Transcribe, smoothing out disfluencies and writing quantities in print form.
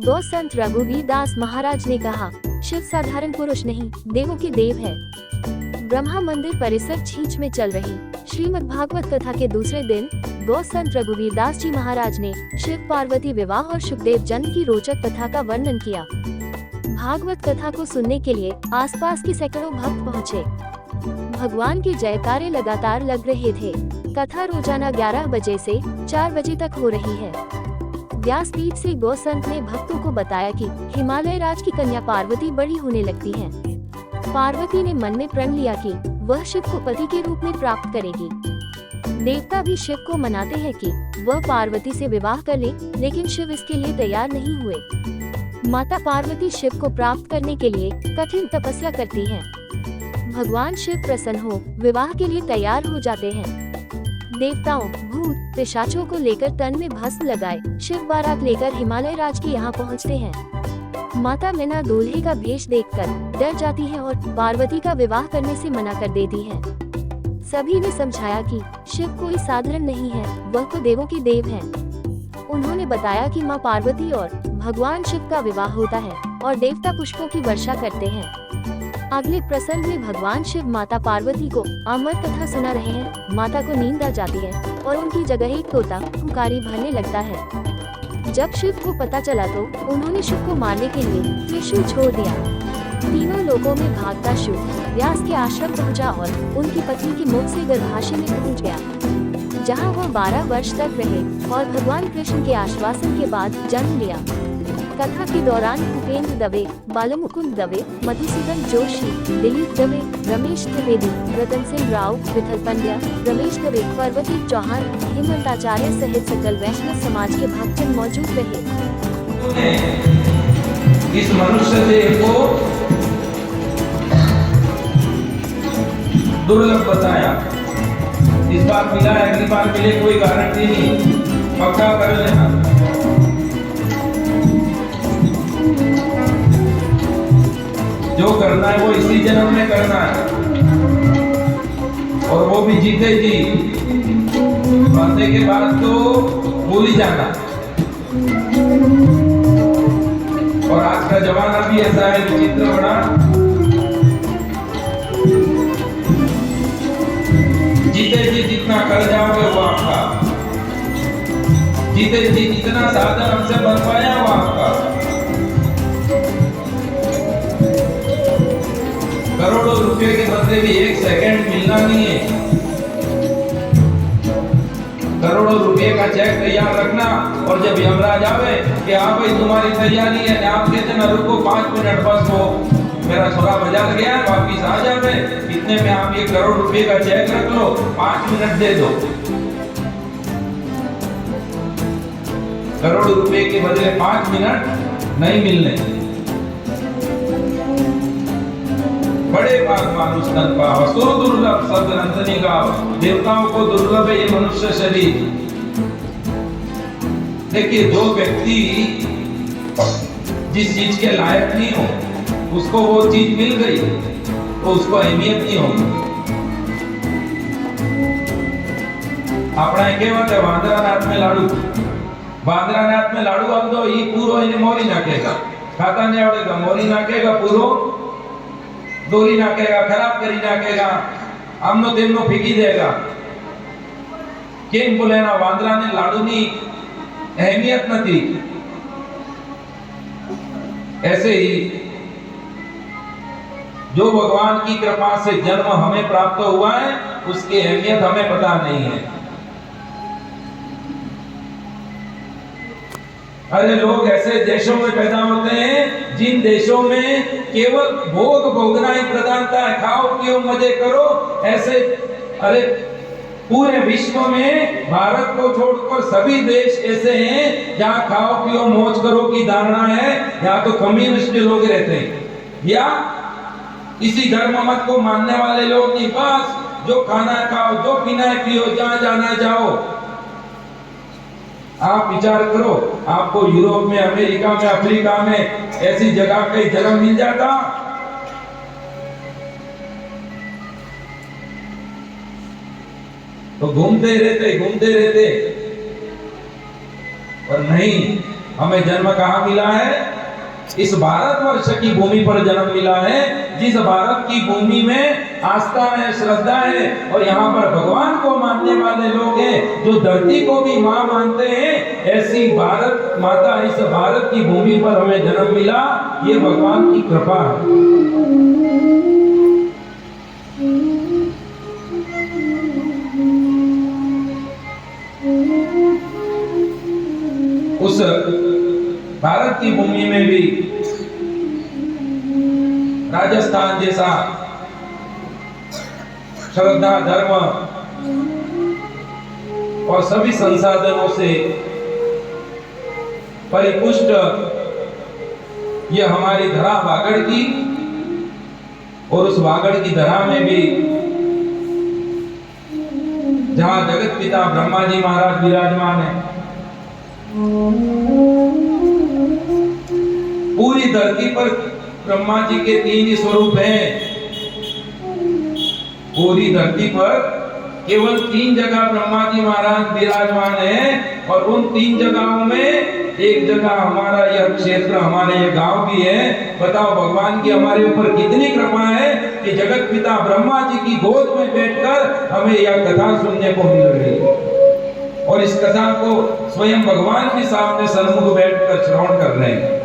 गौ संत रघुवीर दास महाराज ने कहा, शिव साधारण पुरुष नहीं, देवों के देव है। ब्रह्मा मंदिर परिसर छींच में चल रही श्रीमद् भागवत कथा के दूसरे दिन गौ संत रघुवीर दास जी महाराज ने शिव पार्वती विवाह और शुकदेव जन्म की रोचक कथा का वर्णन किया। भागवत कथा को सुनने के लिए आसपास के सैकड़ों भक्त पहुँचे। भगवान के जयकारे लगातार लग रहे थे। कथा रोजाना 11 बजे से 4 बजे तक हो रही है। व्यासपीठ से गौ संत ने भक्तों को बताया कि हिमालय राज की कन्या पार्वती बड़ी होने लगती है। पार्वती ने मन में प्रण लिया कि वह शिव को पति के रूप में प्राप्त करेगी। देवता भी शिव को मनाते हैं कि वह पार्वती से विवाह कर ले, लेकिन शिव इसके लिए तैयार नहीं हुए। माता पार्वती शिव को प्राप्त करने के लिए कठिन तपस्या करती हैं। भगवान शिव प्रसन्न हो विवाह के लिए तैयार हो जाते हैं। देवताओं, भूत, पिशाचों को लेकर तन में भस्म लगाए शिव बारात लेकर हिमालय राज के यहाँ पहुँचते हैं। माता मीना दूल्हे का भेष देखकर डर जाती है और पार्वती का विवाह करने से मना कर देती है। सभी ने समझाया कि शिव कोई साधारण नहीं है, वह तो देवों के देव हैं। उन्होंने बताया कि माँ पार्वती और भगवान शिव का विवाह होता है और देवता पुष्पों की वर्षा करते हैं। अगले प्रसंग में भगवान शिव माता पार्वती को अमर कथा सुना रहे हैं। माता को नींद आ जाती है और उनकी जगह एक तोता हुंकारी भरने लगता है। जब शिव को पता चला तो उन्होंने शिव को मारने के लिए त्रिशूल छोड़ दिया। तीनों लोगों में भागता शिव व्यास के आश्रम पहुंचा और उनकी पत्नी के मुख से गर्भाशय में पहुंच गया, जहां वह 12 वर्ष तक रहे और भगवान कृष्ण के आश्वासन के बाद जन्म लिया। कथा के दौरान भूपेंद्र दवे, बालमुकुंद दवे, मधुसूदन जोशी, दिलीप दवे, रमेश त्रिवेदी, रतन सिंह राव, विठल पंड्या, रमेश दवे, पार्वती चौहान, हेमंताचार्य सहित सकल वैष्णव समाज के भक्तजन मौजूद रहे। इस मनुष्य देह को दुर्लभ बताया। इस बार मिला है, अगली बार के लिए कोई गारंटी नहीं, पक्का कर लेना। जो करना है वो इसी जन्म में करना है, और वो भी जीते जी। मरने के बाद तो भूल ही जाना। और आज का जमाना भी ऐसा है विचित्र बड़ा। जीते जी जितना कर जाओगे वो आपका, जीते जी जितना साधन हमसे बन पाया वो आपका। करोड़ों रुपए के बदले भी एक सेकंड मिलना नहीं है। करोड़ों रुपए का चेक तैयार रखना, और जब यमराज आवे कि हाँ भाई तुम्हारी तैयारी है, आप कहते ना रुको 5 मिनट बस, वो मेरा छोरा बाजार गया है वापिस आ जावे, इतने में आप 1 करोड़ रुपए का चेक रख लो, 5 मिनट दे दो। करोड़ रुपए के बदले 5 मिनट नहीं मिलने। बड़े भाग मानुष तन पाव, असुर दुर्लभ सब नंदनी गाव। देवताओं को दुर्लभ है ये मनुष्य शरीर। देखिए, जो व्यक्ति जिस चीज के लायक नहीं हो, उसको वो चीज मिल गई तो उसको अहमियत नहीं होगी। अपना कहेवत है, वांद्रानाथ में लाडू, वांद्रानाथ में लाडू आप दो, ये पूरो इन्हें मोरी नाखेगा, खाता नहीं आवड़ेगा, मोरी नाखेगा, पूरो दोरी नाखेगा, खराब करी नाखेगा, आमनो तेमनो फेंकी देगा। केम बोले ना, वांद्रा ने लाडू नी अहमियत नहीं। ऐसे ही जो भगवान की कृपा से जन्म हमें प्राप्त हुआ है, उसकी अहमियत हमें पता नहीं है। अरे लोग ऐसे देशों में पैदा होते हैं जिन देशों में केवल भोग भोगना ही प्रधानता है, खाओ पियो मजे करो। ऐसे अरे पूरे विश्व में भारत को छोड़कर सभी देश ऐसे हैं जहां खाओ पियो मौज करो की धारणा है। यहाँ तो कम्युनिस्ट लोग रहते हैं या इसी धर्म मत को मानने वाले लोग नहीं, बस जो खाना खाओ, जो पीना है पियो, जहां जाना जाओ। आप विचार करो, आपको यूरोप में, अमेरिका में, अफ्रीका में ऐसी जगह कहीं जन्म मिल जाता? तो घूमते रहते और नहीं, हमें जन्म कहाँ मिला है? इस भारतवर्ष की भूमि पर जन्म मिला है, जिस भारत की भूमि में आस्था है, श्रद्धा है, और यहाँ पर भगवान को मानने वाले लोग हैं, जो धरती को भी माँ मानते हैं। ऐसी भारत माता, इस भारत की भूमि पर हमें जन्म मिला, ये भगवान की कृपा है। उस भारत की भूमि में भी राजस्थान जैसा श्रद्धा, धर्म और सभी संसाधनों से परिपुष्ट ये हमारी धरा वागड़ की, और उस वागड़ की धरा में भी जहां जगत पिता ब्रह्मा जी महाराज विराजमान है, पूरी धरती पर ब्रह्मा जी के 3 ही स्वरूप हैं। पूरी धरती पर केवल 3 जगह ब्रह्मा जी महाराज विराजमान हैं, और उन 3 जगहों में एक जगह हमारा यह क्षेत्र, हमारे यह गांव भी है। बताओ भगवान की हमारे ऊपर कितनी कृपा है कि जगत पिता ब्रह्मा जी की गोद में बैठकर हमें यह कथा सुनने को मिल रही है, और इस कथा को स्वयं भगवान भी सामने सन्मुख बैठकर श्रवण कर रहे हैं।